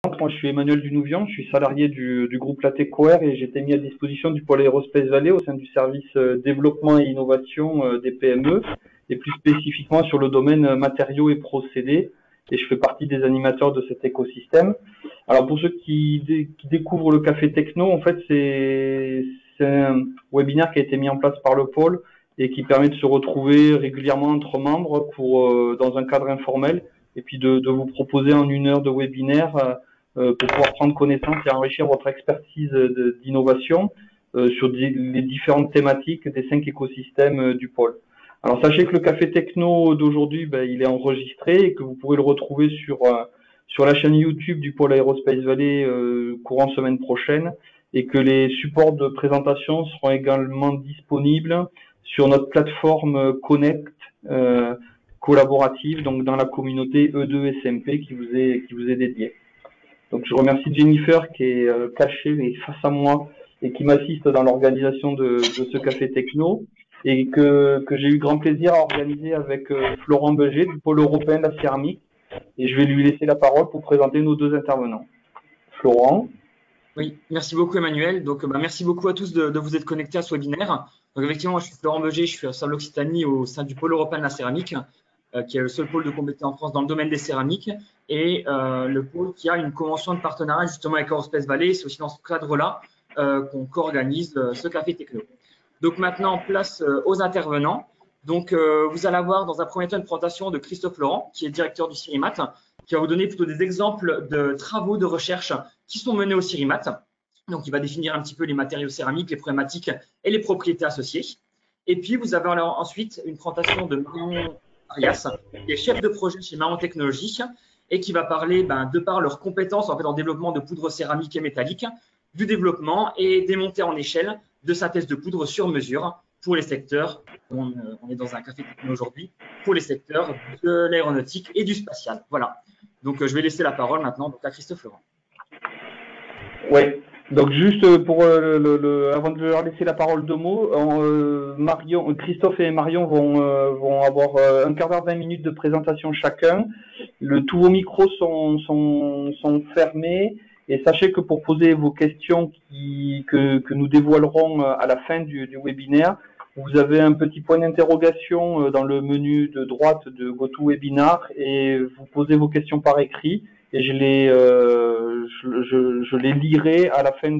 Moi, je suis Emmanuel Dunouvian, je suis salarié du groupe Latécoère et j'ai été mis à disposition du pôle Aerospace Valley au sein du service développement et innovation des PME et plus spécifiquement sur le domaine matériaux et procédés. Et je fais partie des animateurs de cet écosystème. Alors pour ceux qui découvrent le Café Techno, en fait, c'est un webinaire qui a été mis en place par le pôle et qui permet de se retrouver régulièrement entre membres dans un cadre informel et puis de vous proposer en 1 heure de webinaire pour pouvoir prendre connaissance et enrichir votre expertise d'innovation sur les différentes thématiques des 5 écosystèmes du pôle. Alors sachez que le Café Techno d'aujourd'hui, il est enregistré et que vous pourrez le retrouver sur la chaîne YouTube du pôle Aerospace Valley courant semaine prochaine et que les supports de présentation seront également disponibles sur notre plateforme Connect collaborative, donc dans la communauté E2SMP qui vous est dédiée. Donc je remercie Jennifer qui est cachée mais face à moi et qui m'assiste dans l'organisation de ce Café Techno et que j'ai eu grand plaisir à organiser avec Florent Beger du pôle européen de la céramique et je vais lui laisser la parole pour présenter nos 2 intervenants. Florent. Oui, merci beaucoup Emmanuel. Donc merci beaucoup à tous de vous être connectés à ce webinaire. Donc effectivement, moi, je suis Florent Beger, je suis responsable Occitanie au sein du pôle européen de la céramique, qui est le seul pôle de compétences en France dans le domaine des céramiques et le pôle qui a une convention de partenariat justement avec Aerospace Valley. C'est aussi dans ce cadre-là qu'on co-organise ce Café Techno. Donc maintenant, place aux intervenants. Donc vous allez avoir dans un premier temps une présentation de Christophe Laurent, qui est directeur du CIRIMAT, qui va vous donner plutôt des exemples de travaux de recherche qui sont menés au CIRIMAT. Donc il va définir un petit peu les matériaux céramiques, les problématiques et les propriétés associées. Et puis vous avez alors ensuite une présentation de Marion Arias, qui est chef de projet chez Marion Technologies et qui va parler de par leurs compétences en développement de poudre céramique et métallique, du développement et des montées en échelle de synthèse de poudre sur mesure pour les secteurs, on est dans un café techno aujourd'hui, pour les secteurs de l'aéronautique et du spatial. Voilà. Donc je vais laisser la parole maintenant à Christophe Laurent. Oui. Donc juste pour avant de leur laisser la parole, 2 mots, Christophe et Marion vont avoir un quart d'heure, 20 minutes de présentation chacun. Tous vos micros sont fermés et sachez que pour poser vos questions que nous dévoilerons à la fin du webinaire, vous avez un petit point d'interrogation dans le menu de droite de GoToWebinar et vous posez vos questions par écrit. Et je les lirai à la fin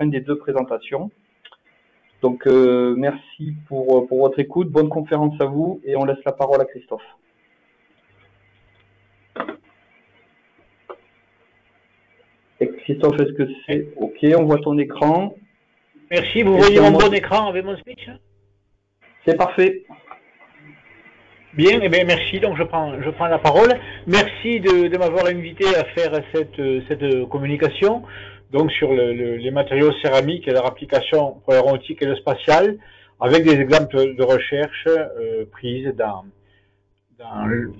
des 2 présentations. Donc merci pour votre écoute, bonne conférence à vous et on laisse la parole à Christophe. Et Christophe, est-ce que c'est OK? On voit ton écran. Merci, vous voyez mon bon écran avec mon speech? C'est parfait. Bien, eh bien, merci. Donc je prends la parole. Merci de m'avoir invité à faire cette communication donc sur les matériaux céramiques et leur application pour l'aéronautique et le spatial, avec des exemples de recherche prises dans le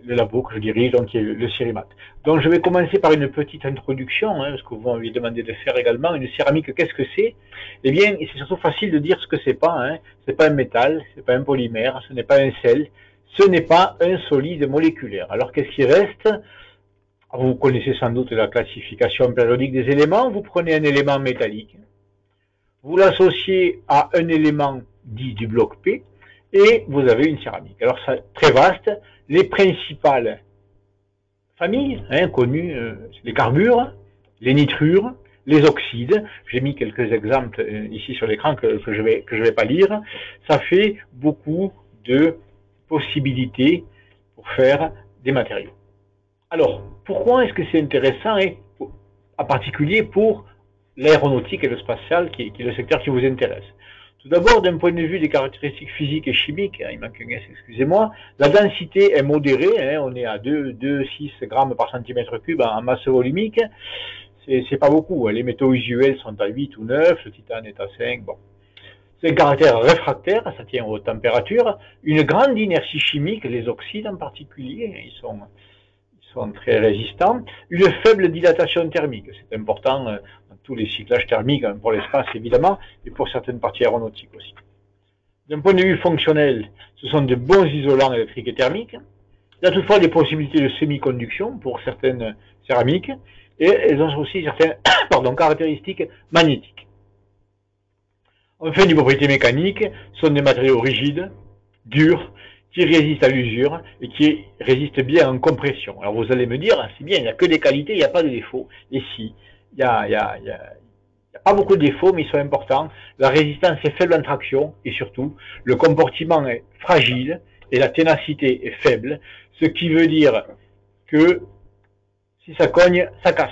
labo que je dirige, donc qui est le CIRIMAT. Donc je vais commencer par une petite introduction, parce que vous m'avez demandé de faire également. Une céramique, qu'est-ce que c'est? Eh bien, c'est surtout facile de dire ce que c'est pas. C'est pas un métal, c'est pas un polymère, ce n'est pas un sel, ce n'est pas un solide moléculaire. Alors qu'est-ce qui reste? Vous connaissez sans doute la classification périodique des éléments. Vous prenez un élément métallique, vous l'associez à un élément dit du bloc P, et vous avez une céramique. Alors c'est très vaste. Les principales familles connues, les carbures, les nitrures, les oxydes. J'ai mis quelques exemples ici sur l'écran que je vais pas lire. Ça fait beaucoup de possibilités pour faire des matériaux. Alors pourquoi est-ce que c'est intéressant et en particulier pour l'aéronautique et le spatial qui est le secteur qui vous intéresse? Tout d'abord, d'un point de vue des caractéristiques physiques et chimiques, il manque un S, excusez-moi, la densité est modérée, on est à 2,6 grammes par centimètre cube en masse volumique, c'est pas beaucoup, les métaux usuels sont à 8 ou 9, le titane est à 5, bon. C'est un caractère réfractaire, ça tient aux températures, une grande inertie chimique, les oxydes en particulier, ils sont très résistants, une faible dilatation thermique, c'est important dans tous les cyclages thermiques, pour l'espace évidemment, et pour certaines parties aéronautiques aussi. D'un point de vue fonctionnel, ce sont de bons isolants électriques et thermiques. Il y a toutefois des possibilités de semi-conduction pour certaines céramiques, et elles ont aussi certaines caractéristiques magnétiques. Enfin, des propriétés mécaniques, sont des matériaux rigides, durs, qui résistent à l'usure et qui résistent bien en compression. Alors vous allez me dire, c'est bien, il n'y a que des qualités, il n'y a pas de défauts. Et si, il y a pas beaucoup de défauts, mais ils sont importants. La résistance est faible en traction et surtout, le comportement est fragile et la ténacité est faible, ce qui veut dire que si ça cogne, ça casse.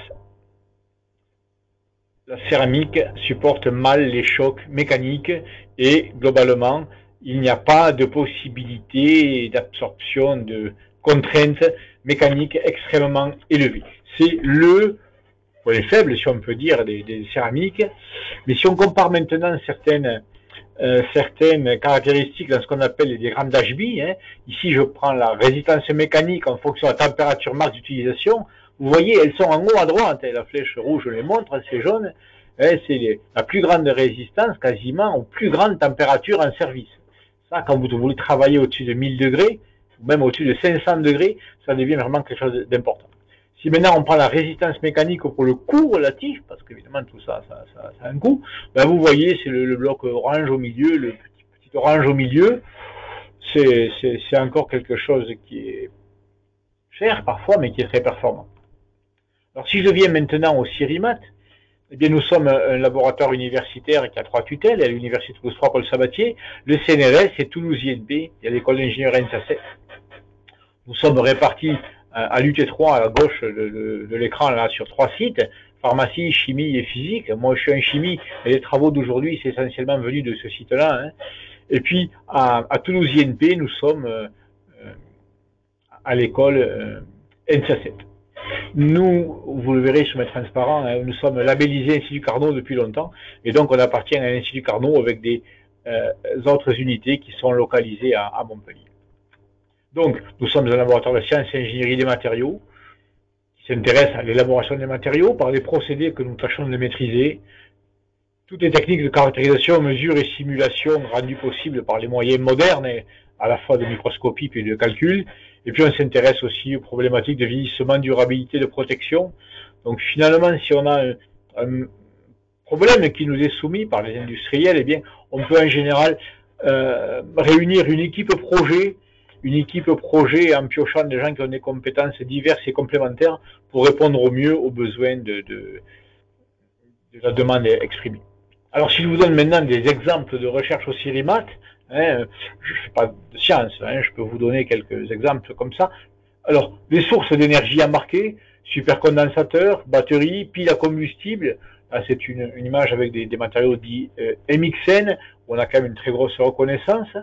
La céramique supporte mal les chocs mécaniques et globalement, il n'y a pas de possibilité d'absorption de contraintes mécaniques extrêmement élevées. C'est le point faible, si on peut dire, des céramiques. Mais si on compare maintenant certaines caractéristiques dans ce qu'on appelle les diagrammes d'HB, ici je prends la résistance mécanique en fonction de la température max d'utilisation. Vous voyez, elles sont en haut à droite. La flèche rouge, je les montre, c'est jaune. C'est la plus grande résistance quasiment aux plus grandes températures en service. Ça, quand vous voulez travailler au-dessus de 1000 degrés, ou même au-dessus de 500 degrés, ça devient vraiment quelque chose d'important. Si maintenant on prend la résistance mécanique pour le coût relatif, parce qu'évidemment tout ça, ça a un coût, ben vous voyez, c'est le bloc orange au milieu, le petit orange au milieu, c'est encore quelque chose qui est cher parfois, mais qui est très performant. Alors si je viens maintenant au CIRIMAT, eh bien, nous sommes un laboratoire universitaire qui a 3 tutelles, à l'université Toulouse 3 Paul Sabatier, le CNRS et Toulouse INP, il y a l'école d'ingénierie NSACEF. Nous sommes répartis à l'UT3 à la gauche de l'écran là sur 3 sites, pharmacie, chimie et physique. Moi je suis en chimie et les travaux d'aujourd'hui c'est essentiellement venu de ce site-là. Et puis à Toulouse INP, nous sommes à l'école NSACEF. Nous, vous le verrez sur mes transparents, nous sommes labellisés Institut Carnot depuis longtemps, et donc on appartient à l'Institut Carnot avec des autres unités qui sont localisées à Montpellier. Donc, nous sommes un laboratoire de sciences et ingénierie des matériaux, qui s'intéresse à l'élaboration des matériaux par des procédés que nous tâchons de maîtriser, toutes les techniques de caractérisation, mesure et simulation rendues possibles par les moyens modernes, à la fois de microscopie et de calcul. Et puis on s'intéresse aussi aux problématiques de vieillissement, durabilité, de protection. Donc finalement, si on a un problème qui nous est soumis par les industriels, eh bien, on peut en général réunir une équipe projet en piochant des gens qui ont des compétences diverses et complémentaires pour répondre au mieux aux besoins de la demande exprimée. Alors si je vous donne maintenant des exemples de recherche au CIRIMAT, je ne fais pas de science, je peux vous donner quelques exemples comme ça. Alors, les sources d'énergie embarquées, supercondensateurs, batteries, piles à combustible, là c'est une image avec des matériaux dits MXN, où on a quand même une très grosse reconnaissance.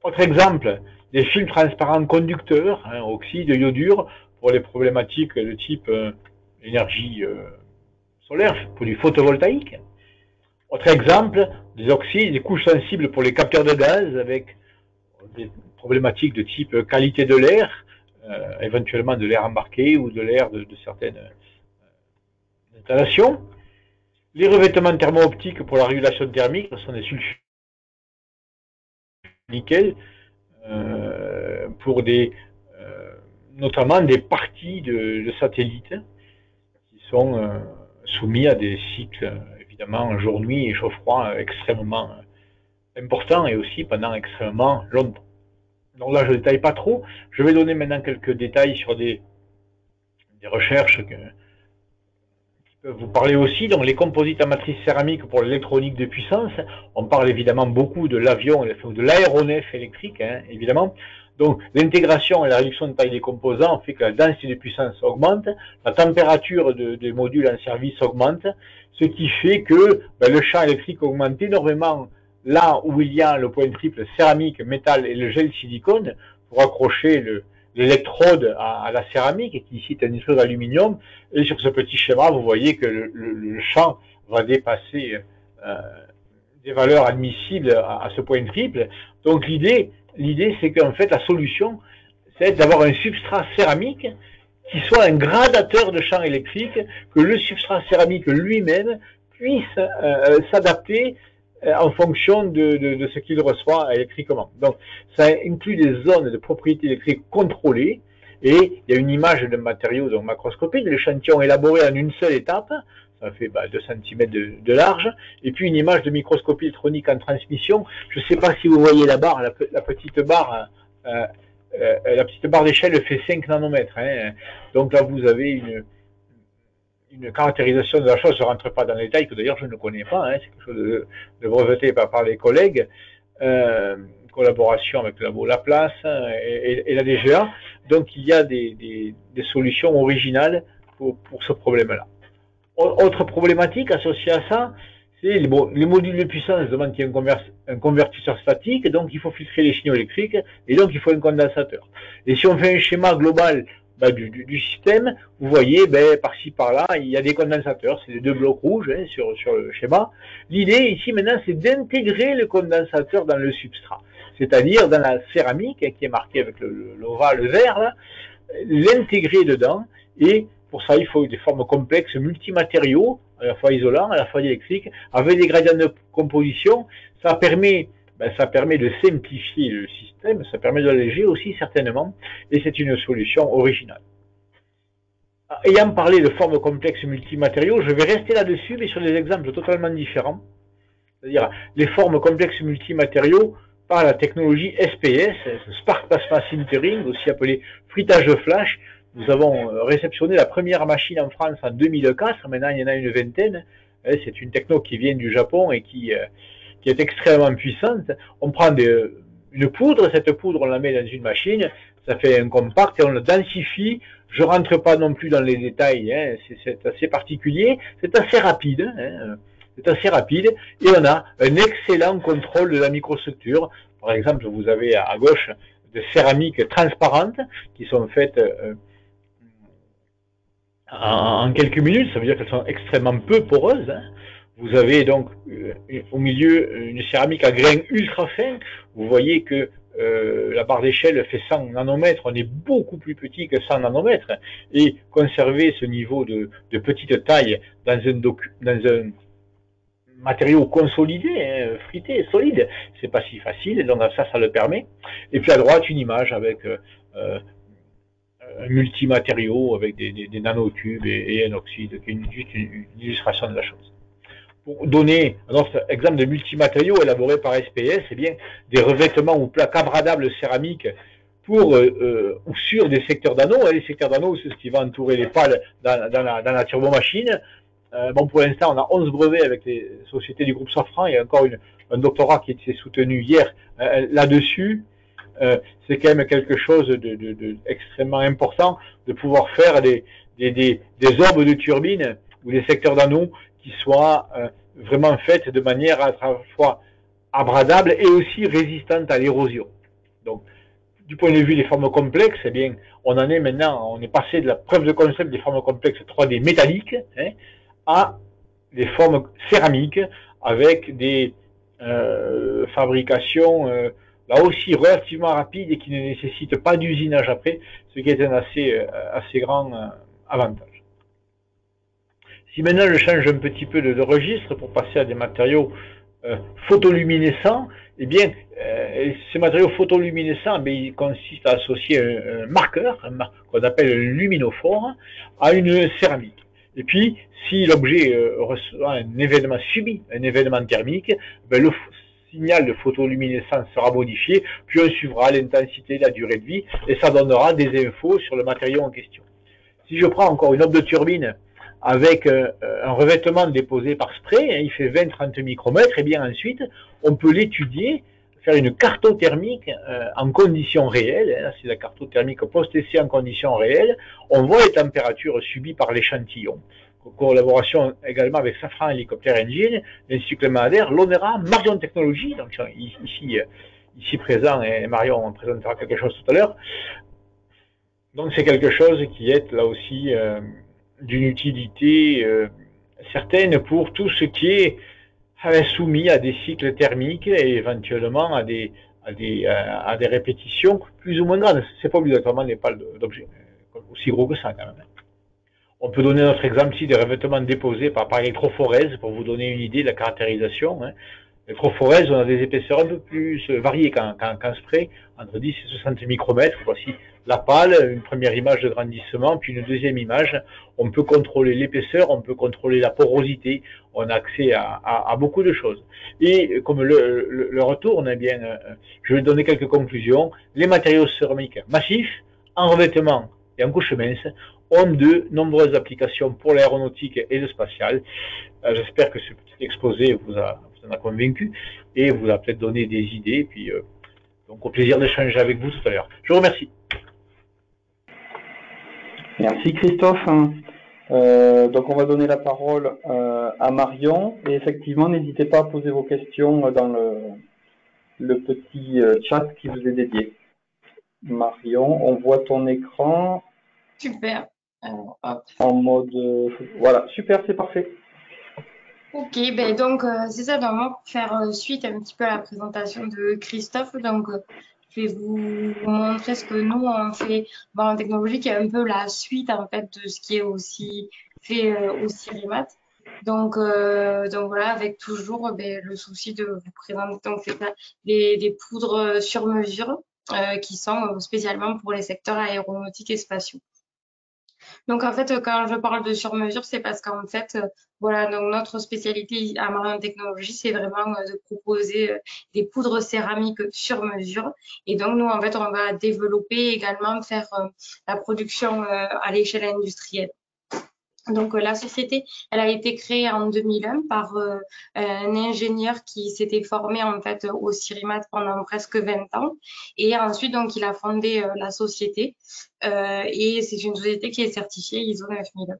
Autre exemple, des films transparents conducteurs, oxyde, iodure, pour les problématiques de type énergie solaire, pour du photovoltaïque. Autre exemple, des oxydes, des couches sensibles pour les capteurs de gaz avec des problématiques de type qualité de l'air, éventuellement de l'air embarqué ou de l'air de certaines installations. Les revêtements thermo-optiques pour la régulation thermique, ce sont des sulfures nickel pour notamment des parties de satellites qui sont soumis à des cycles évidemment jour-nuit et chaud-froid extrêmement importants et aussi pendant extrêmement longtemps. Donc là je ne détaille pas trop, je vais donner maintenant quelques détails sur des recherches qui peuvent vous parler aussi. Donc les composites à matrice céramique pour l'électronique de puissance, on parle évidemment beaucoup de l'avion, de l'aéronef électrique évidemment. Donc l'intégration et la réduction de taille des composants fait que la densité de puissance augmente, la température des modules en service augmente, ce qui fait que le champ électrique augmente énormément là où il y a le point triple céramique, métal et le gel silicone pour accrocher l'électrode à la céramique, qui ici est un nitrure d'aluminium. Et sur ce petit schéma, vous voyez que le champ va dépasser des valeurs admissibles à ce point triple. Donc l'idée c'est qu'en fait la solution, c'est d'avoir un substrat céramique qui soit un gradateur de champ électrique, que le substrat céramique lui-même puisse s'adapter en fonction de ce qu'il reçoit électriquement. Donc ça inclut des zones de propriété électrique contrôlées, et il y a une image de matériau donc macroscopique, l'échantillon élaboré en une seule étape, ça fait 2 cm de large, et puis une image de microscopie électronique en transmission. Je ne sais pas si vous voyez la barre, la petite barre d'échelle fait 5 nanomètres. Hein. Donc là, vous avez une caractérisation de la chose. Je ne rentre pas dans les détails, que d'ailleurs je ne connais pas. Hein. C'est quelque chose de breveté par les collègues. Collaboration avec le labo Laplace et la DGA. Donc il y a des solutions originales pour ce problème-là. Autre problématique associée à ça, c'est les modules de puissance demandent qu'il y ait un convertisseur statique, donc il faut filtrer les signaux électriques, et donc il faut un condensateur. Et si on fait un schéma global du système, vous voyez, par-ci par-là, il y a des condensateurs, c'est les 2 blocs rouges hein, sur le schéma. L'idée ici maintenant, c'est d'intégrer le condensateur dans le substrat, c'est-à-dire dans la céramique hein, qui est marquée avec l'ovale vert, là, l'intégrer dedans, et pour ça, il faut des formes complexes multimatériaux, à la fois isolants, à la fois électriques, avec des gradients de composition. Ça permet de simplifier le système, ça permet de l'alléger aussi certainement, et c'est une solution originale. Ayant parlé de formes complexes multimatériaux, je vais rester là-dessus, mais sur des exemples totalement différents. C'est-à-dire les formes complexes multimatériaux par la technologie SPS, Spark Plasma Sintering, aussi appelé fruitage de flash. Nous avons réceptionné la première machine en France en 2004, maintenant il y en a une vingtaine. C'est une techno qui vient du Japon et qui est extrêmement puissante. On prend une poudre, cette poudre on la met dans une machine, ça fait un compact et on le densifie. Je rentre pas non plus dans les détails, hein, c'est assez particulier, c'est assez rapide. Hein, c'est assez rapide et on a un excellent contrôle de la microstructure. Par exemple, vous avez à gauche des céramiques transparentes qui sont faites en quelques minutes, ça veut dire qu'elles sont extrêmement peu poreuses. Hein. Vous avez donc au milieu une céramique à grains ultra fins. Vous voyez que la barre d'échelle fait 100 nanomètres, on est beaucoup plus petit que 100 nanomètres. Et conserver ce niveau de petite taille dans un matériau consolidé, hein, frité, solide, c'est pas si facile, donc ça le permet. Et puis à droite, une image avec un multimatériau avec des nanotubes et un oxyde, qui est juste une illustration de la chose. Pour donner un autre exemple de multimatériaux élaborés par SPS, eh bien, des revêtements ou plaques abradables céramiques pour ou sur des secteurs d'anneaux. Les secteurs d'anneaux, c'est ce qui va entourer les pales dans la turbomachine. Bon, pour l'instant, on a 11 brevets avec les sociétés du groupe Safran. Il y a encore un doctorat qui a été soutenu hier là-dessus. C'est quand même quelque chose d'extrêmement important de pouvoir faire des orbes de turbines ou des secteurs d'anneaux qui soient vraiment faites de manière à la fois abradable et aussi résistante à l'érosion. Donc, du point de vue des formes complexes, eh bien, on est passé de la preuve de concept des formes complexes 3D métalliques hein, à des formes céramiques avec des fabrications là aussi relativement rapides et qui ne nécessitent pas d'usinage après, ce qui est un assez grand avantage. Si maintenant je change un petit peu de registre pour passer à des matériaux photoluminescents, eh bien, ces matériaux photoluminescents, ils consistent à associer un marqueur qu'on appelle un luminophore à une céramique. Et puis, si l'objet subit un événement thermique, le signal de photoluminescence sera modifié, puis on suivra l'intensité, la durée de vie, et ça donnera des infos sur le matériau en question. Si je prends encore une orbe de turbine avec un revêtement déposé par spray, il fait 20-30 micromètres, et bien ensuite, on peut l'étudier, faire une cartothermique en conditions réelles, c'est la cartothermique post-essai en conditions réelles, on voit les températures subies par l'échantillon. Collaboration également avec Safran Helicopter Engine, l'Institut Madère, l'ONERA, Marion Technologies, donc ici présent, et Marion présentera quelque chose tout à l'heure. Donc c'est quelque chose qui est là aussi d'une utilité certaine pour tout ce qui est soumis à des cycles thermiques et éventuellement à des répétitions plus ou moins grandes. C'est pas obligatoirement des pales d'objets aussi gros que ça quand même. On peut donner notre exemple ici des revêtements déposés par électrophorèse pour vous donner une idée de la caractérisation. L'électrophorèse, on a des épaisseurs un peu plus variées qu'en spray, entre 10 et 60 micromètres. Voici la pâle, une première image de grandissement, puis une deuxième image. On peut contrôler l'épaisseur, on peut contrôler la porosité, on a accès à beaucoup de choses. Et comme le retourne, eh bien, je vais donner quelques conclusions. Les matériaux céramiques massifs, en revêtement et en couche mince, ont de nombreuses applications pour l'aéronautique et le spatial. J'espère que ce petit exposé vous en a convaincu et vous a peut-être donné des idées. Puis, donc, au plaisir d'échanger avec vous tout à l'heure. Je vous remercie. Merci Christophe. Donc on va donner la parole à Marion et effectivement n'hésitez pas à poser vos questions dans le petit chat qui vous est dédié. Marion, on voit ton écran. Super. Alors, hop. En mode voilà, super, c'est parfait. Ok, ben donc c'est ça, donc moi pour faire suite un petit peu à la présentation de Christophe, donc je vais vous montrer ce que nous on fait en technologie, qui est un peu la suite en fait de ce qui est aussi fait au Cirimat. Donc voilà, avec toujours le souci de vous présenter donc des poudres sur mesure qui sont spécialement pour les secteurs aéronautiques et spatiaux. Donc en fait, quand je parle de sur-mesure, c'est parce qu'en fait, voilà, donc notre spécialité à Marion Technologies, c'est vraiment de proposer des poudres céramiques sur mesure. Et donc nous, en fait, on va développer également, faire la production à l'échelle industrielle. Donc la société, elle a été créée en 2001 par un ingénieur qui s'était formé en fait au Cirimat pendant presque 20 ans et ensuite donc il a fondé la société et c'est une société qui est certifiée ISO 9000.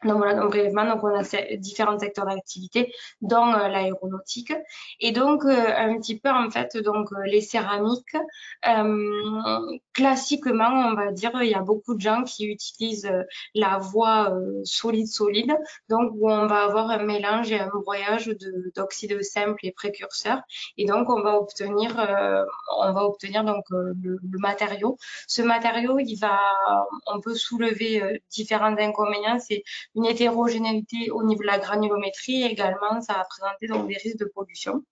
Donc voilà, donc brièvement, donc on a différents secteurs d'activité, dont l'aéronautique. Et donc un petit peu en fait, donc les céramiques, classiquement, on va dire, il y a beaucoup de gens qui utilisent la voie solide, donc où on va avoir un mélange et un broyage d'oxyde simple et précurseurs. Et donc on va obtenir donc le matériau. Ce matériau, on peut soulever différents inconvénients. C'est une hétérogénéité au niveau de la granulométrie et également ça va présenter donc des risques de pollution.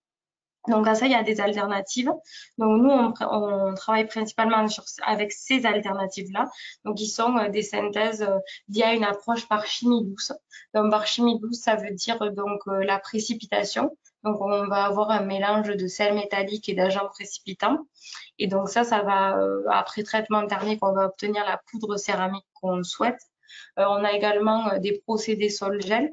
Donc à ça, il y a des alternatives. Donc nous, on travaille principalement avec ces alternatives-là. Donc ils sont des synthèses via une approche par chimie douce. Donc par chimie douce, ça veut dire donc la précipitation. Donc on va avoir un mélange de sels métalliques et d'agents précipitants. Et donc ça va après traitement thermique, on va obtenir la poudre céramique qu'on souhaite. On a également des procédés sol-gel.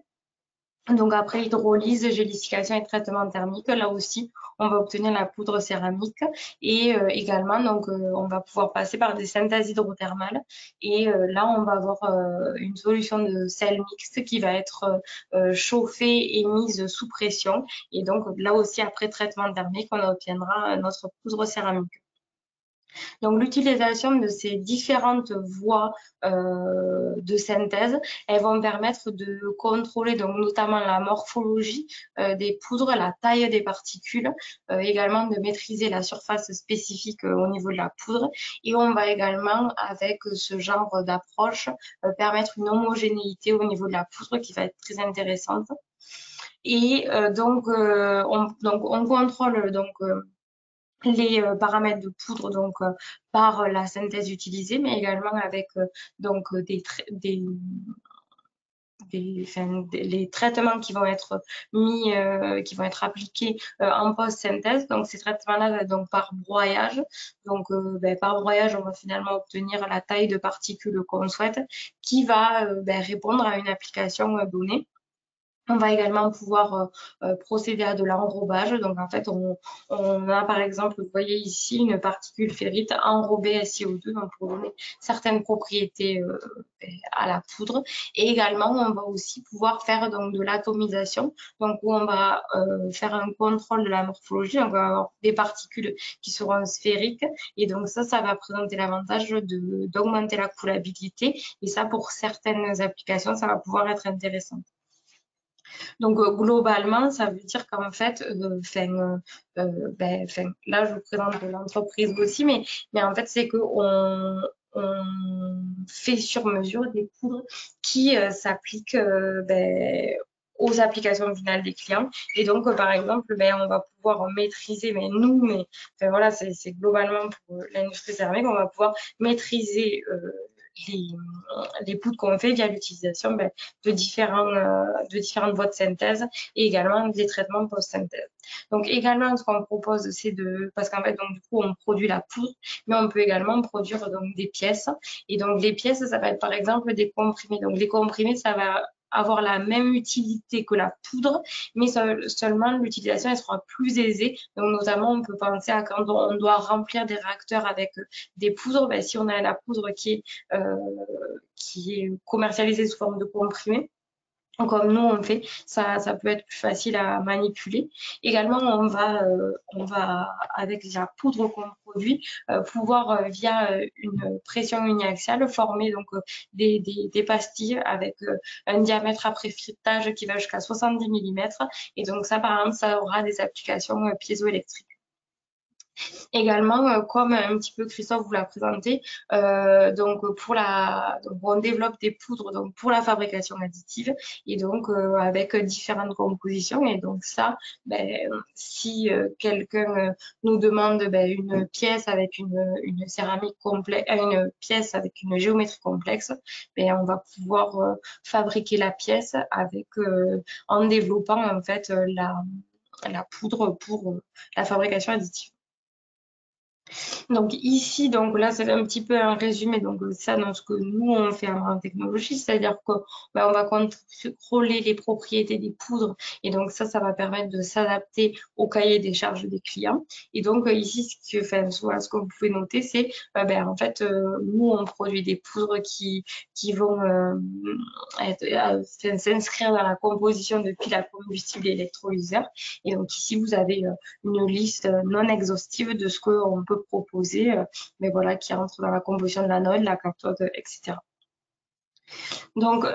Donc après hydrolyse, gélification et traitement thermique, là aussi, on va obtenir la poudre céramique et également, donc on va pouvoir passer par des synthèses hydrothermales et là, on va avoir une solution de sel mixte qui va être chauffée et mise sous pression et donc là aussi, après traitement thermique, on obtiendra notre poudre céramique. Donc, l'utilisation de ces différentes voies de synthèse, elles vont permettre de contrôler donc notamment la morphologie des poudres, la taille des particules, également de maîtriser la surface spécifique au niveau de la poudre. Et on va également, avec ce genre d'approche, permettre une homogénéité au niveau de la poudre qui va être très intéressante. Et donc, on contrôle donc les paramètres de poudre donc par la synthèse utilisée, mais également avec donc les traitements qui vont être mis, qui vont être appliqués en post-synthèse. Donc ces traitements-là, donc par broyage. Donc par broyage, on va finalement obtenir la taille de particules qu'on souhaite, qui va répondre à une application donnée. On va également pouvoir procéder à de l'enrobage. Donc, en fait, on a par exemple, vous voyez ici, une particule ferrite enrobée à CO2 donc pour donner certaines propriétés à la poudre. Et également, on va aussi pouvoir faire donc de l'atomisation, donc où on va faire un contrôle de la morphologie. Donc, on va avoir des particules qui seront sphériques. Et donc, ça va présenter l'avantage d'augmenter la coulabilité. Et ça, pour certaines applications, ça va pouvoir être intéressant. Donc, globalement, ça veut dire qu'en fait, là, je vous présente l'entreprise aussi, mais en fait, c'est qu'on fait sur mesure des poudres qui s'appliquent aux applications finales des clients. Et donc, par exemple, on va pouvoir maîtriser, enfin, voilà, c'est globalement pour l'industrie céramique, on va pouvoir maîtriser les poudres qu'on fait via l'utilisation de différentes voies de synthèse et également des traitements post-synthèse. Donc également, ce qu'on propose, c'est parce qu'en fait, donc du coup, on produit la poudre, mais on peut également produire donc des pièces. Et donc les pièces, ça va être par exemple des comprimés. Donc les comprimés, ça va avoir la même utilité que la poudre, mais seulement l'utilisation elle sera plus aisée. Donc notamment, on peut penser à quand on doit remplir des réacteurs avec des poudres, si on a la poudre qui est commercialisée sous forme de comprimés, comme nous on fait, ça peut être plus facile à manipuler. Également, on va avec la poudre qu'on produit, pouvoir via une pression uniaxiale former donc des pastilles avec un diamètre après filetage qui va jusqu'à 70 mm. Et donc ça, par exemple, ça aura des applications piézoélectriques. Également, comme un petit peu Christophe vous l'a présenté, donc on développe des poudres donc pour la fabrication additive et donc avec différentes compositions. Et donc ça, si quelqu'un nous demande une pièce avec une céramique complexe, une pièce avec une géométrie complexe, on va pouvoir fabriquer la pièce avec en développant en fait la poudre pour la fabrication additive. Donc ici, donc là, c'est un petit peu un résumé donc ça dans ce que nous on fait en technologie, c'est-à-dire qu'on va contrôler les propriétés des poudres et donc ça va permettre de s'adapter au cahier des charges des clients. Et donc ici, ce que vous pouvez noter, c'est en fait nous on produit des poudres qui vont s'inscrire dans la composition de piles à combustible et électrolyseurs. Et donc ici, vous avez une liste non exhaustive de ce qu'on peut proposer, mais voilà, qui rentre dans la composition de l'anode, la cathode, etc. Donc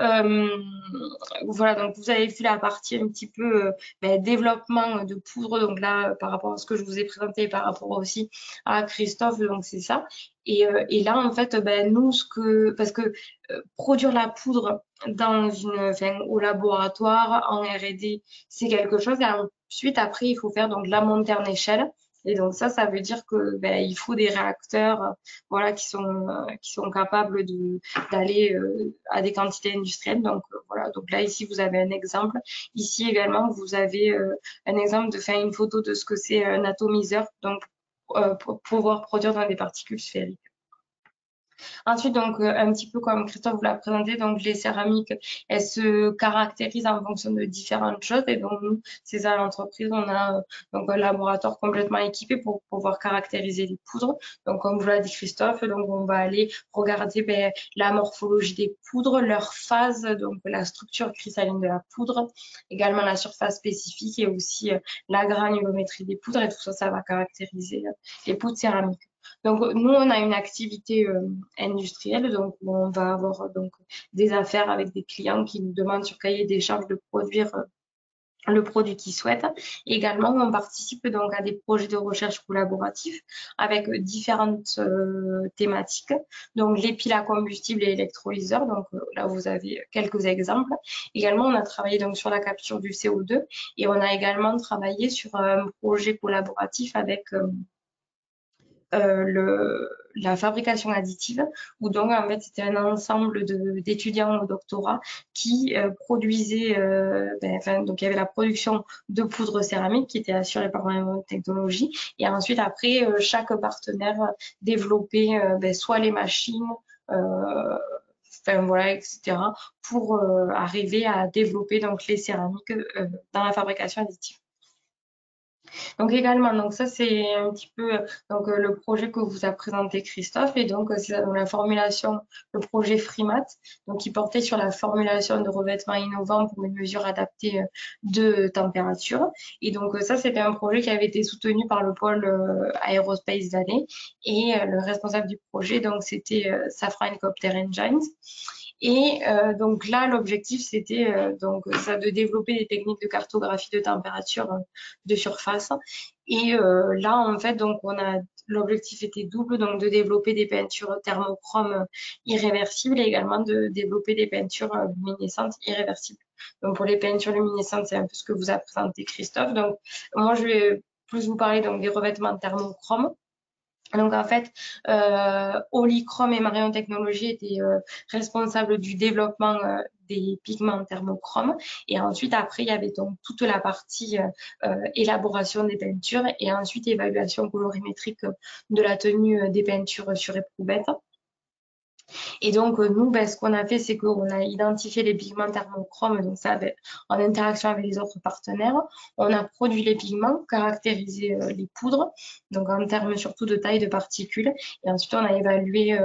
voilà, donc vous avez vu la partie un petit peu développement de poudre, donc là par rapport à ce que je vous ai présenté, par rapport aussi à Christophe, donc c'est ça. Et là en fait, nous parce que produire la poudre au laboratoire en R&D, c'est quelque chose. Et ensuite après, il faut faire donc la montée en échelle. Et donc ça veut dire que il faut des réacteurs, voilà, qui sont capables d'aller à des quantités industrielles. Donc voilà. Donc là ici vous avez un exemple. Ici également vous avez un exemple de faire une photo de ce que c'est un atomiseur. Donc pour pouvoir produire dans des particules sphériques. Ensuite, donc, un petit peu comme Christophe vous l'a présenté, donc les céramiques, elles se caractérisent en fonction de différentes choses. Et donc, nous, c'est ça l'entreprise, on a donc un laboratoire complètement équipé pour pouvoir caractériser les poudres. Donc, comme vous l'a dit Christophe, donc on va aller regarder la morphologie des poudres, leur phase, donc la structure cristalline de la poudre, également la surface spécifique et aussi la granulométrie des poudres. Et tout ça, ça va caractériser les poudres céramiques. Donc, nous, on a une activité industrielle, donc où on va avoir donc des affaires avec des clients qui nous demandent sur cahier des charges de produire le produit qu'ils souhaitent. Également, on participe donc à des projets de recherche collaboratifs avec différentes thématiques. Donc, les piles à combustible et électrolyseurs. Donc, là, vous avez quelques exemples. Également, on a travaillé donc sur la capture du CO2 et on a également travaillé sur un projet collaboratif avec la fabrication additive, où donc en fait c'était un ensemble d'étudiants au doctorat qui produisaient, donc il y avait la production de poudre céramique qui était assurée par la technologie, et ensuite après chaque partenaire développait soit les machines, voilà, etc., pour arriver à développer donc les céramiques dans la fabrication additive. Donc également, donc ça c'est un petit peu donc le projet que vous a présenté Christophe, et donc c'est la formulation, le projet FreeMat, donc qui portait sur la formulation de revêtements innovants pour une mesure adaptée de température. Et donc ça c'était un projet qui avait été soutenu par le pôle Aerospace Valley, et le responsable du projet donc c'était Safran Copter Engines. Et donc là, l'objectif, c'était de développer des techniques de cartographie de température de surface. Et là, en fait, donc on a l'objectif était double, donc de développer des peintures thermochromes irréversibles et également de développer des peintures luminescentes irréversibles. Donc pour les peintures luminescentes, c'est un peu ce que vous a présenté Christophe. Donc moi, je vais plus vous parler donc des revêtements thermochromes. Donc en fait, Polychrome et Marion Technologies étaient responsables du développement des pigments thermochromes. Et ensuite, après, il y avait donc toute la partie élaboration des peintures et ensuite évaluation colorimétrique de la tenue des peintures sur éprouvette. Et donc, nous, ce qu'on a fait, c'est qu'on a identifié les pigments thermochromes, donc ça, en interaction avec les autres partenaires. On a produit les pigments, caractérisé les poudres, donc en termes surtout de taille de particules. Et ensuite, on a évalué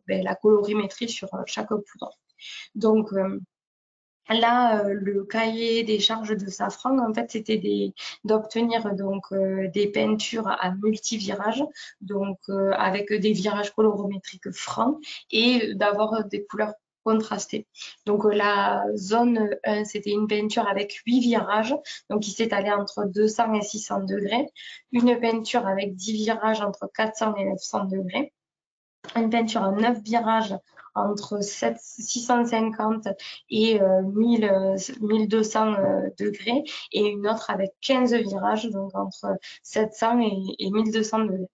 la colorimétrie sur chaque poudre. Donc, là, le cahier des charges de Safran, en fait, c'était d'obtenir donc des peintures à multivirages, donc avec des virages colorimétriques francs et d'avoir des couleurs contrastées. Donc la zone 1, c'était une peinture avec 8 virages, donc qui s'étalait entre 200 et 600 degrés. Une peinture avec 10 virages entre 400 et 900 degrés. Une peinture à 9 virages entre 650 et 1200 degrés et une autre avec 15 virages, donc entre 700 et 1200 degrés.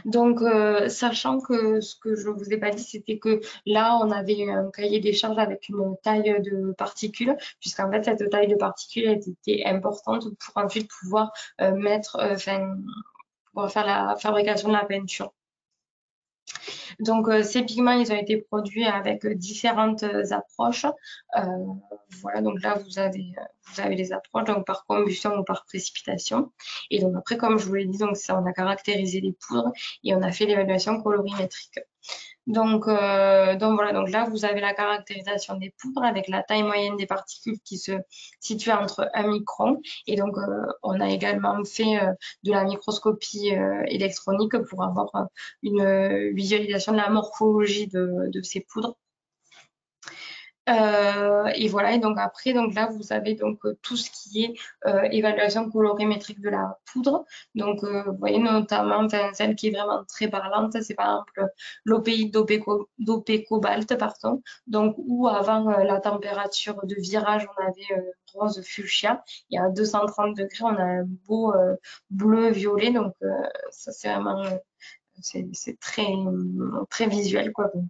Donc, sachant que ce que je ne vous ai pas dit, c'était que là, on avait un cahier des charges avec une taille de particules, puisqu'en fait, cette taille de particules était importante pour ensuite pouvoir pouvoir faire la fabrication de la peinture. Donc, ces pigments, ils ont été produits avec différentes approches. Voilà, donc là, vous avez les approches, donc par combustion ou par précipitation. Et donc après, comme je vous l'ai dit, donc ça, on a caractérisé les poudres et on a fait l'évaluation colorimétrique. Donc voilà, donc là, vous avez la caractérisation des poudres avec la taille moyenne des particules qui se situe entre 1 micron. Et donc, on a également fait de la microscopie électronique pour avoir une visualisation de la morphologie de ces poudres. Et voilà, et donc après, donc là, vous avez donc tout ce qui est évaluation colorimétrique de la poudre. Donc, vous voyez notamment, celle qui est vraiment très parlante, c'est par exemple l'OPI dopé cobalt, pardon. Donc, où avant la température de virage, on avait rose fuchsia, et à 230 degrés, on a un beau bleu-violet. Donc, ça, c'est vraiment, c'est très, très visuel, quoi. Donc,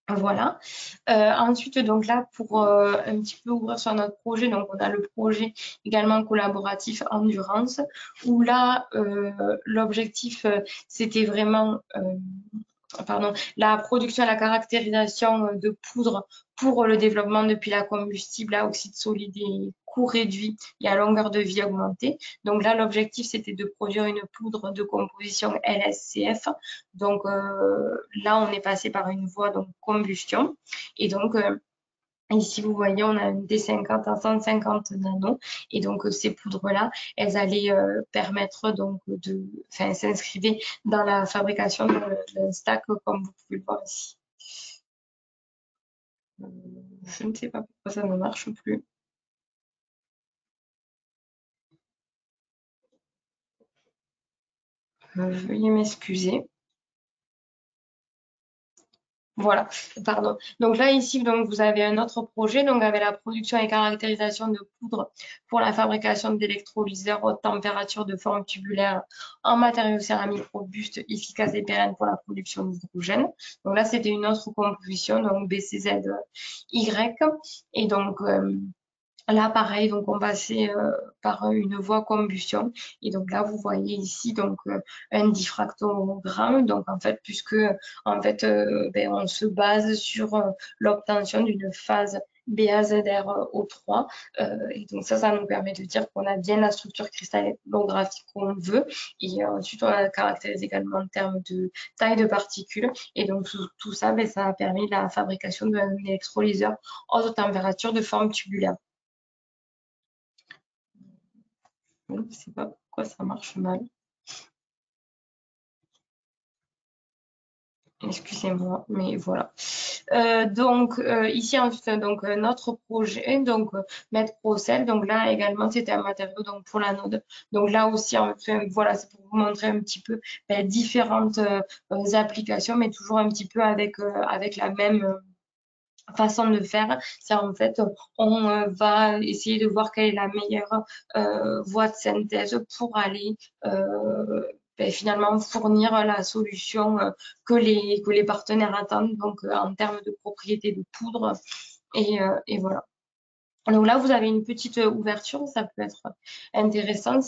voilà. Ensuite, donc là, pour un petit peu ouvrir sur notre projet, donc on a le projet également collaboratif Endurance, où là, l'objectif, c'était vraiment la production et la caractérisation de poudre pour le développement depuis la combustible à oxyde solide et coût réduit et à longueur de vie augmentée. Donc là, l'objectif, c'était de produire une poudre de composition LSCF. Donc là, on est passé par une voie donc combustion. Et donc, ici, vous voyez, on a une D50 à 150 nano. Et donc, ces poudres-là, elles allaient permettre donc s'inscrivaient dans la fabrication d'un stack, comme vous pouvez le voir ici. Je ne sais pas pourquoi ça ne marche plus. Veuillez m'excuser. Voilà, pardon. Donc là, ici, donc, vous avez un autre projet, donc avec la production et caractérisation de poudre pour la fabrication d'électrolyseurs haute température de forme tubulaire en matériaux céramiques robustes, efficaces et pérennes pour la production d'hydrogène. Donc là, c'était une autre composition, donc BCZY. Et donc, là, pareil, donc on passait par une voie combustion. Et donc là, vous voyez ici donc un diffractogramme. Donc en fait, puisque en fait, on se base sur l'obtention d'une phase BAZRO3. Et donc ça nous permet de dire qu'on a bien la structure cristallographique qu'on veut. Et ensuite, on la caractérise également en termes de taille de particules. Et donc tout ça, ça a permis la fabrication d'un électrolyseur haute température de forme tubulaire. Je ne sais pas pourquoi ça marche mal. Excusez-moi, mais voilà. Ici ensuite notre projet Mettre Procel, donc là également c'était un matériau donc pour l'anode. Donc là aussi voilà, c'est pour vous montrer un petit peu différentes applications, mais toujours un petit peu avec la même façon de faire. C'est en fait on va essayer de voir quelle est la meilleure voie de synthèse pour aller finalement fournir la solution que les partenaires attendent, donc en termes de propriété de poudre. Et voilà. Donc là, vous avez une petite ouverture, ça peut être intéressant.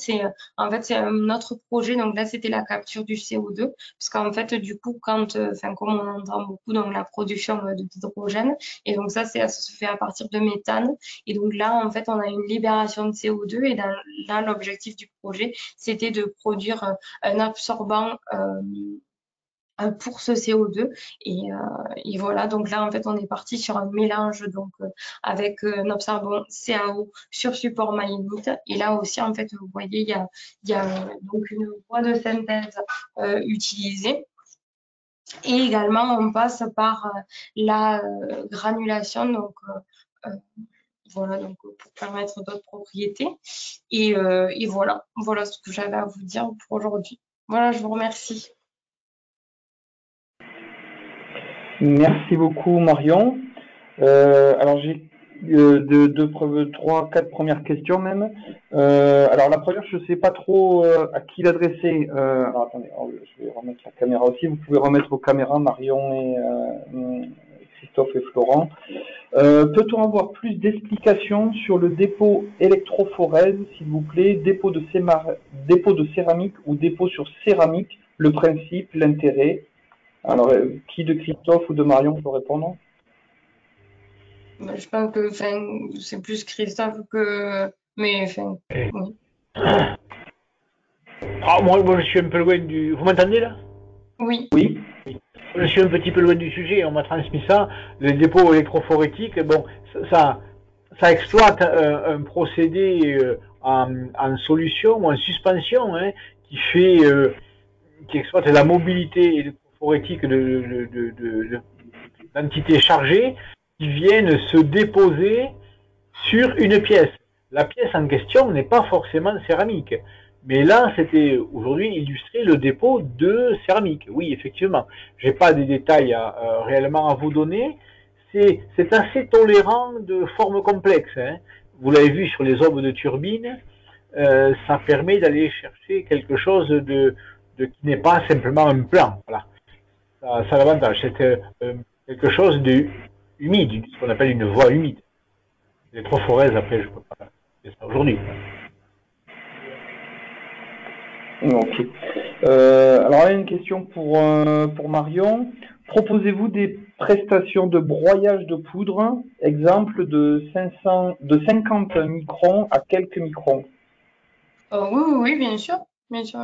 En fait, c'est un autre projet. Donc là, c'était la capture du CO2, parce qu'en fait, du coup, comme on entend beaucoup, donc la production d'hydrogène, et donc ça se fait à partir de méthane. Et donc là, en fait, on a une libération de CO2, et là, l'objectif du projet, c'était de produire un absorbant pour ce CO2 et voilà, donc là en fait on est parti sur un mélange avec un absorbant CaO sur support maïnite, et là aussi en fait vous voyez il y a donc une voie de synthèse utilisée, et également on passe par la granulation, donc voilà, donc pour permettre d'autres propriétés, et voilà ce que j'avais à vous dire pour aujourd'hui. Voilà, je vous remercie. Merci beaucoup Marion. Alors j'ai trois, quatre premières questions même. Alors la première, je sais pas trop à qui l'adresser. Alors attendez, je vais remettre la caméra aussi. Vous pouvez remettre vos caméras, Marion et Christophe et Florent. Peut-on avoir plus d'explications sur le dépôt électrophorèse, s'il vous plaît, dépôt de céramique ou dépôt sur céramique, le principe, l'intérêt? Alors, qui de Christophe ou de Marion peut répondre? Je pense que c'est plus Christophe que. Mais oui. Ah, moi, je suis un peu loin du. Vous m'entendez là? Oui. Oui. Je suis un petit peu loin du sujet, on m'a transmis ça. Les dépôts électrophorétiques, bon, ça exploite un procédé en solution ou en suspension, hein, qui exploite la mobilité électrophorétique d'entités chargées qui viennent se déposer sur une pièce. La pièce en question n'est pas forcément céramique. Mais là, c'était aujourd'hui illustré le dépôt de céramique. Oui, effectivement. J'ai pas des détails réellement à vous donner. C'est assez tolérant de formes complexes, hein. Vous l'avez vu sur les aubes de turbine, ça permet d'aller chercher quelque chose qui n'est pas simplement un plan. Voilà. Ça a l'avantage. C'est quelque chose de humide, ce qu'on appelle une voie humide. L'électrophorèse, après, je peux pas faire ça aujourd'hui. Ok. Alors, il y a une question pour Marion. Proposez-vous des prestations de broyage de poudre, exemple de 50 microns à quelques microns? Oui, bien sûr. Bien sûr.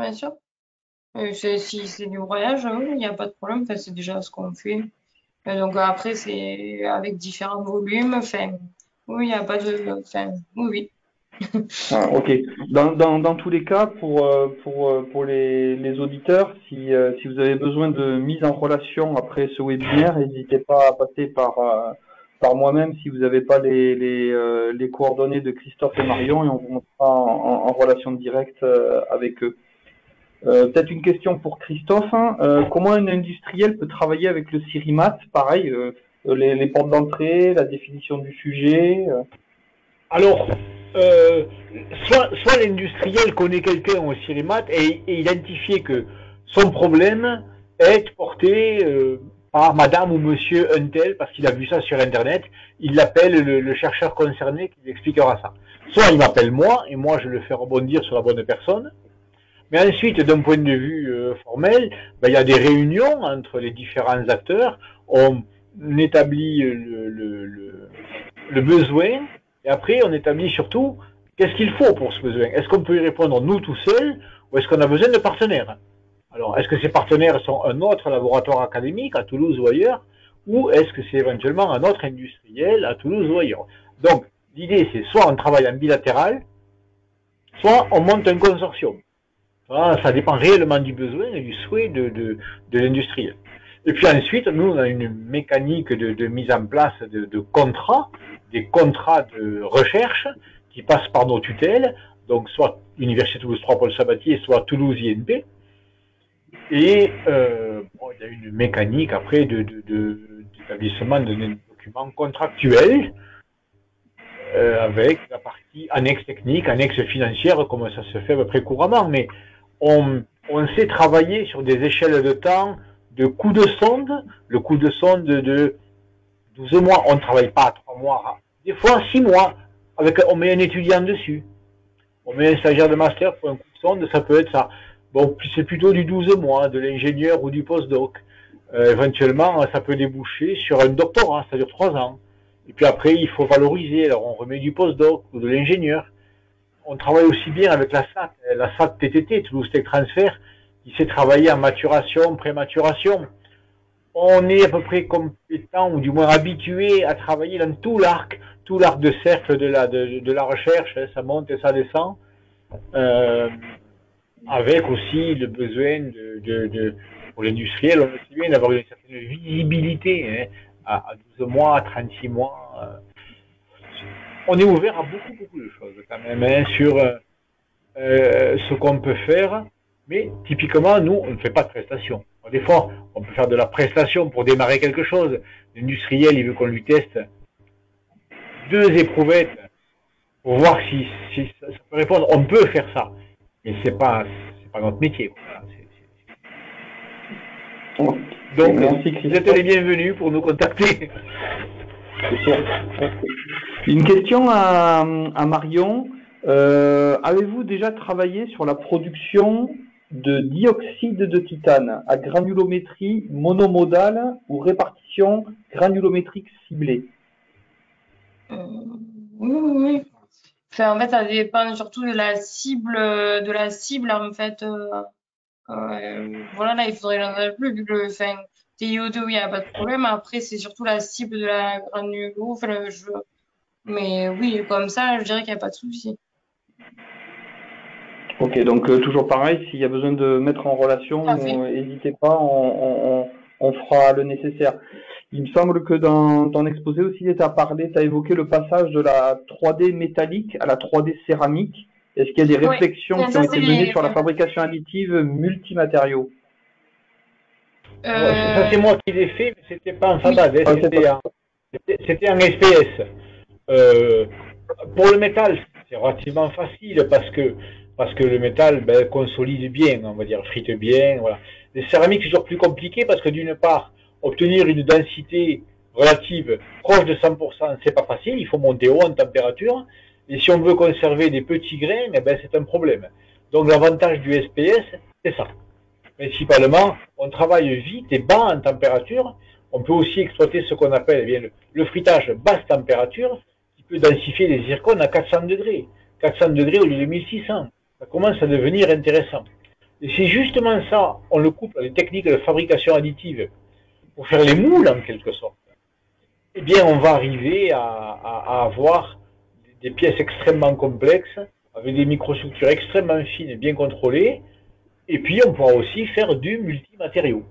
Si c'est du broyage, oui, il n'y a pas de problème. C'est déjà ce qu'on fait. Donc après, c'est avec différents volumes. Oui, il n'y a pas de. Oui. Ah, ok. Dans tous les cas, pour les auditeurs, si vous avez besoin de mise en relation après ce webinaire, n'hésitez pas à passer par moi-même si vous n'avez pas les coordonnées de Christophe et Marion, et on vous mettra en relation directe avec eux. Peut-être une question pour Christophe, hein. Comment un industriel peut travailler avec le Cirimat? Pareil, les portes d'entrée, la définition du sujet. Alors, soit l'industriel connaît quelqu'un au Cirimat et identifier que son problème est porté par madame ou monsieur Untel parce qu'il a vu ça sur Internet, il appelle le chercheur concerné qui lui expliquera ça. Soit il m'appelle moi, et moi je le fais rebondir sur la bonne personne. Mais ensuite, d'un point de vue formel, il y a des réunions entre les différents acteurs, on établit le besoin, et après on établit surtout qu'est-ce qu'il faut pour ce besoin. Est-ce qu'on peut y répondre nous tout seuls, ou est-ce qu'on a besoin de partenaires? Alors, est-ce que ces partenaires sont un autre laboratoire académique à Toulouse ou ailleurs, ou est-ce que c'est éventuellement un autre industriel à Toulouse ou ailleurs? Donc, l'idée c'est soit on travaille en bilatéral, soit on monte un consortium. Ça dépend réellement du besoin et du souhait de l'industriel. Et puis ensuite, nous, on a une mécanique de mise en place de contrats, des contrats de recherche qui passent par nos tutelles, donc soit Université Toulouse 3 Paul Sabatier, soit Toulouse INP. Et il y a une mécanique après d'établissement de documents contractuels avec la partie annexe technique, annexe financière, comme ça se fait à peu près couramment. Mais on sait travailler sur des échelles de temps de coût de sonde, le coût de sonde de 12 mois, on ne travaille pas à 3 mois, des fois 6 mois, on met un étudiant dessus. On met un stagiaire de master pour un coup de sonde, ça peut être ça. Bon, c'est plutôt du 12 mois, de l'ingénieur ou du postdoc. Éventuellement, ça peut déboucher sur un doctorat, ça dure 3 ans. Et puis après, il faut valoriser, alors on remet du postdoc ou de l'ingénieur. On travaille aussi bien avec la SAT TTT, Toulouse Tech Transfer, qui sait travailler en maturation, prématuration. On est à peu près compétent, ou du moins habitué à travailler dans tout l'arc de cercle de la recherche, ça monte et ça descend, avec aussi le besoin pour l'industriel, on sait bien d'avoir une certaine visibilité, à 12 mois, à 36 mois. On est ouvert à beaucoup de choses quand même, sur ce qu'on peut faire, mais typiquement, nous, on ne fait pas de prestation. Des fois, on peut faire de la prestation pour démarrer quelque chose. L'industriel, il veut qu'on lui teste 2 éprouvettes pour voir si ça peut répondre. On peut faire ça, mais c'est pas notre métier. Donc, vous êtes les bienvenus pour nous contacter. Une question à Marion. Avez-vous déjà travaillé sur la production de dioxyde de titane à granulométrie monomodale ou répartition granulométrique ciblée? Oui. Enfin, en fait, ça dépend surtout de la cible, en fait. Voilà, là, il faudrait l'en savoir plus, vu que, enfin, TiO2, oui, il n'y a pas de problème. Après, c'est surtout la cible de la granulo. Enfin, mais oui, comme ça, je dirais qu'il n'y a pas de souci. Ok, donc toujours pareil, s'il y a besoin de mettre en relation, n'hésitez pas, on fera le nécessaire. Il me semble que dans ton exposé aussi, tu as évoqué le passage de la 3D métallique à la 3D céramique. Est-ce qu'il y a des réflexions qui ont été menées sur la fabrication additive multimatériaux? Ça, c'est moi qui l'ai fait, mais c'était pas en FABAD, c'était en SPS. Pour le métal, c'est relativement facile parce que le métal consolide bien, on va dire, frite bien. Voilà. Les céramiques, c'est toujours plus compliqué parce que d'une part, obtenir une densité relative proche de 100%, c'est pas facile, il faut monter haut en température. Et si on veut conserver des petits grains, c'est un problème. Donc l'avantage du SPS, c'est ça. Principalement, on travaille vite et bas en température. On peut aussi exploiter ce qu'on appelle le frittage basse température, qui peut densifier les zircones à 400 degrés. 400 degrés au lieu de 1600. Ça commence à devenir intéressant. Et c'est justement ça, on le couple à des techniques de fabrication additive pour faire les moules en quelque sorte. Eh bien, on va arriver à avoir des pièces extrêmement complexes, avec des microstructures extrêmement fines et bien contrôlées, et puis on pourra aussi faire du multimatériau.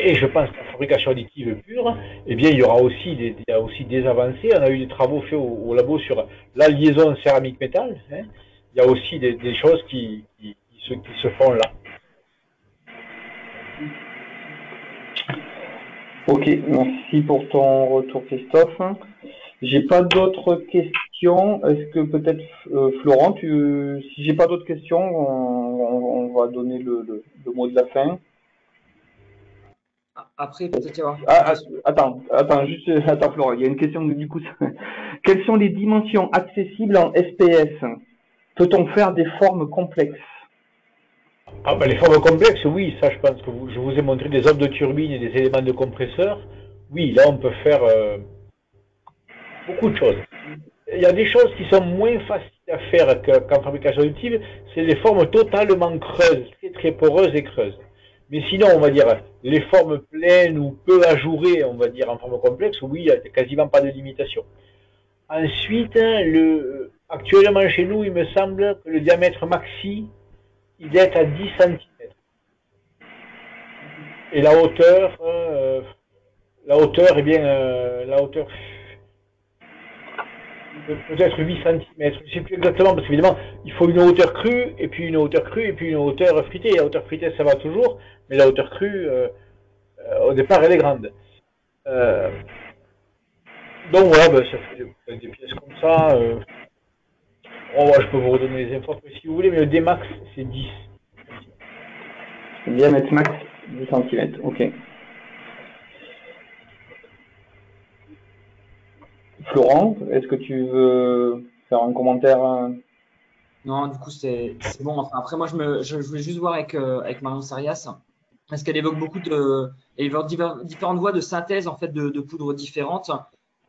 Et je pense qu'en fabrication additive pure, eh bien, il y aura aussi des avancées. On a eu des travaux faits au labo sur la liaison céramique-métal. Il y a aussi des choses qui se font là. Ok, merci pour ton retour, Christophe. J'ai pas d'autres questions. Est-ce que peut-être Florent, si j'ai pas d'autres questions, on va donner le mot de la fin. Après, peut-être y avoir. Attends, Florent, il y a une question du coup. Quelles sont les dimensions accessibles en SPS? Peut-on faire des formes complexes? Les formes complexes, oui, ça je pense que je vous ai montré des hommes de turbine et des éléments de compresseur. Oui, là on peut faire beaucoup de choses. Il y a des choses qui sont moins faciles à faire qu'en fabrication additive, c'est des formes totalement creuses, très très poreuses et creuses. Mais sinon, on va dire, les formes pleines ou peu ajourées, on va dire, en forme complexe, oui, il n'y a quasiment pas de limitation. Ensuite, actuellement chez nous, il me semble que le diamètre maxi, il est à 10 cm. Et la hauteur, eh bien, la hauteur peut-être 8 cm. Je ne sais plus exactement parce qu'évidemment, il faut une hauteur crue et puis une hauteur crue et puis une hauteur fritée. La hauteur fritée, ça va toujours, mais la hauteur crue, au départ, elle est grande. Donc voilà, ben, ça fait des pièces comme ça. Oh, ouais, je peux vous redonner les infos si vous voulez, mais le D-max, c'est 10. Diamètre max 10 cm. Ok. Florent, est-ce que tu veux faire un commentaire? Non, du coup, c'est bon. Enfin, après, moi, je voulais juste voir avec Marion Sarias, parce qu'elle évoque elle évoque différentes voies de synthèse en fait de poudres différentes.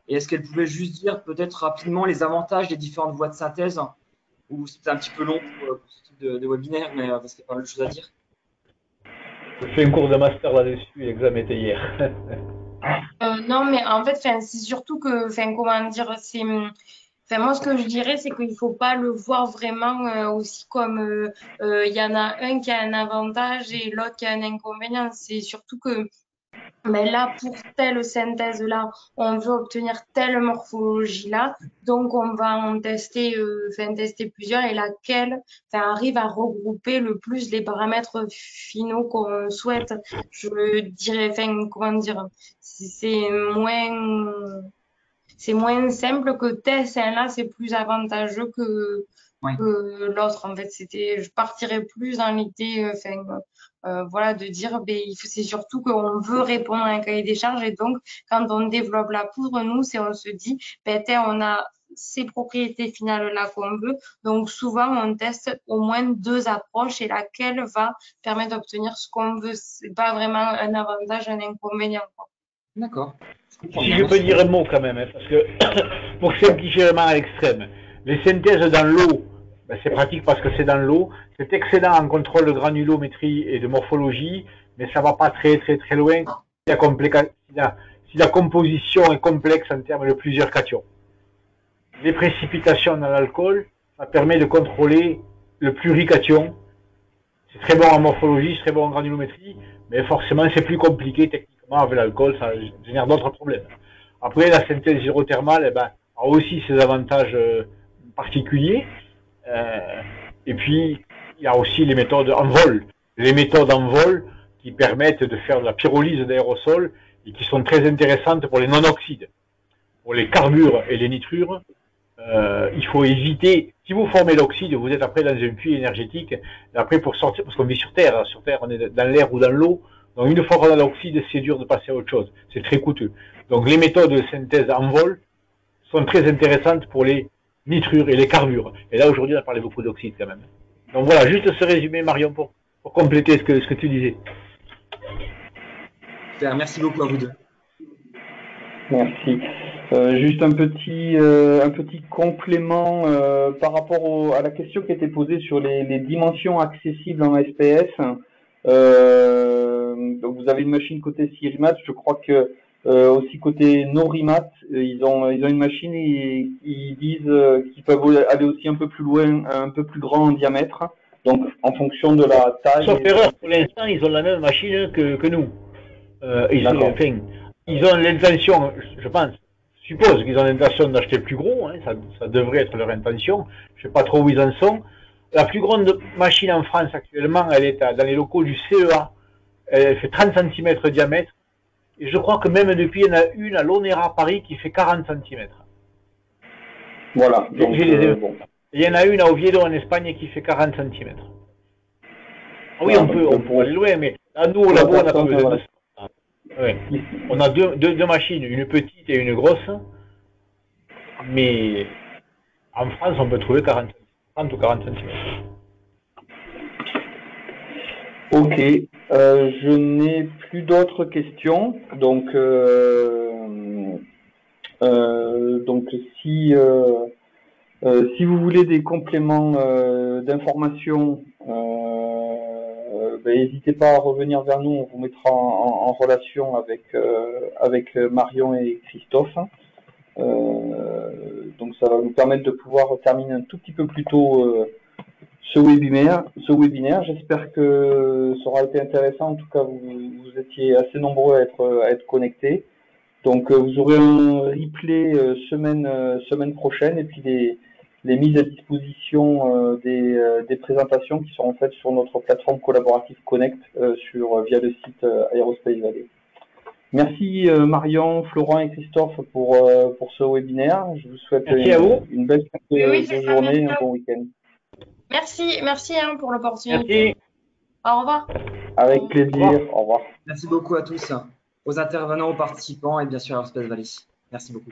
Et est-ce qu'elle pouvait juste dire peut-être rapidement les avantages des différentes voies de synthèse, ou c'était un petit peu long pour ce type de webinaire, mais parce qu'il y a pas mal de choses à dire. J'ai fait un cours de master là-dessus, l'examen était hier. Non, mais en fait, c'est surtout que, comment dire, moi, ce que je dirais, c'est qu'il faut pas le voir vraiment aussi comme il y en a un qui a un avantage et l'autre qui a un inconvénient. C'est surtout que mais là, pour telle synthèse-là, on veut obtenir telle morphologie-là, donc on va en tester, tester plusieurs et laquelle arrive à regrouper le plus les paramètres finaux qu'on souhaite. Je dirais, comment dire, c'est moins simple que tel sein-là, c'est plus avantageux que Oui. l'autre. En fait, je partirais plus dans l'idée, voilà, de dire, c'est surtout qu'on veut répondre à un cahier des charges et donc, quand on développe la poudre, nous, on se dit, on a ces propriétés finales-là qu'on veut. Donc, souvent, on teste au moins 2 approches et laquelle va permettre d'obtenir ce qu'on veut. C'est pas vraiment un avantage, un inconvénient, quoi. D'accord. Si je peux dire un mot quand même, hein, parce que pour simplifier vraiment à l'extrême, les synthèses dans l'eau, ben, c'est pratique parce que c'est dans l'eau, c'est excellent en contrôle de granulométrie et de morphologie, mais ça va pas très loin si la composition est complexe en termes de plusieurs cations. Les précipitations dans l'alcool, ça permet de contrôler le plurication. C'est très bon en morphologie, c'est très bon en granulométrie, mais forcément c'est plus compliqué techniquement avec l'alcool, ça génère d'autres problèmes. Après, la synthèse hydrothermale, a aussi ses avantages particuliers. Et puis, il y a aussi les méthodes en vol. Les méthodes en vol qui permettent de faire de la pyrolyse d'aérosols et qui sont très intéressantes pour les non-oxydes. Pour les carbures et les nitrures, il faut éviter, si vous formez l'oxyde, vous êtes après dans un puits énergétique, et après pour sortir, parce qu'on vit sur Terre on est dans l'air ou dans l'eau, donc une fois qu'on a l'oxyde, c'est dur de passer à autre chose, c'est très coûteux. Donc les méthodes de synthèse en vol sont très intéressantes pour les nitrures et les carbures. Et là aujourd'hui on a parlé beaucoup d'oxyde quand même. Donc voilà, juste ce résumé Marion pour compléter ce que tu disais. Super, merci beaucoup à vous deux. Merci. Juste un petit complément par rapport à la question qui était posée sur les dimensions accessibles en SPS. Donc vous avez une machine côté Sirimat, je crois que aussi côté Norimat, ils ont une machine et ils disent qu'ils peuvent aller aussi un peu plus loin, un peu plus grand en diamètre. Donc en fonction de la taille. Sauf erreur, pour l'instant ils ont la même machine que nous. Ils ont l'intention, je suppose qu'ils ont l'intention d'acheter plus gros, hein, ça devrait être leur intention, je sais pas trop où ils en sont. La plus grande machine en France actuellement, elle est dans les locaux du CEA, elle fait 30 cm de diamètre, et je crois que même depuis, il y en a une à l'Onera Paris qui fait 40 cm. Voilà. Donc, bon. Il y en a une à Oviedo en Espagne qui fait 40 cm. Ah oui, on peut aller loin, mais à nous, au labo, on n'a pas besoin de ça. Ouais. On a deux machines, une petite et une grosse, mais en France, on peut trouver 30 ou 40 cm. Ok, je n'ai plus d'autres questions, donc si vous voulez des compléments d'information, n'hésitez pas à revenir vers nous, on vous mettra en relation avec Marion et Christophe. Donc ça va nous permettre de pouvoir terminer un tout petit peu plus tôt webinaire. J'espère que ça aura été intéressant. En tout cas, vous étiez assez nombreux à être connectés. Donc, vous aurez un replay semaine prochaine et puis les mises à disposition des présentations qui seront faites sur notre plateforme collaborative Connect via le site Aerospace Valley. Merci Marion, Florent et Christophe pour ce webinaire. Je vous souhaite une belle fin de journée et un bon week-end. Merci pour l'opportunité. Merci. Au revoir. Avec plaisir. Au revoir. Merci beaucoup à tous, aux intervenants, aux participants et bien sûr à Aerospace Valley. Merci beaucoup.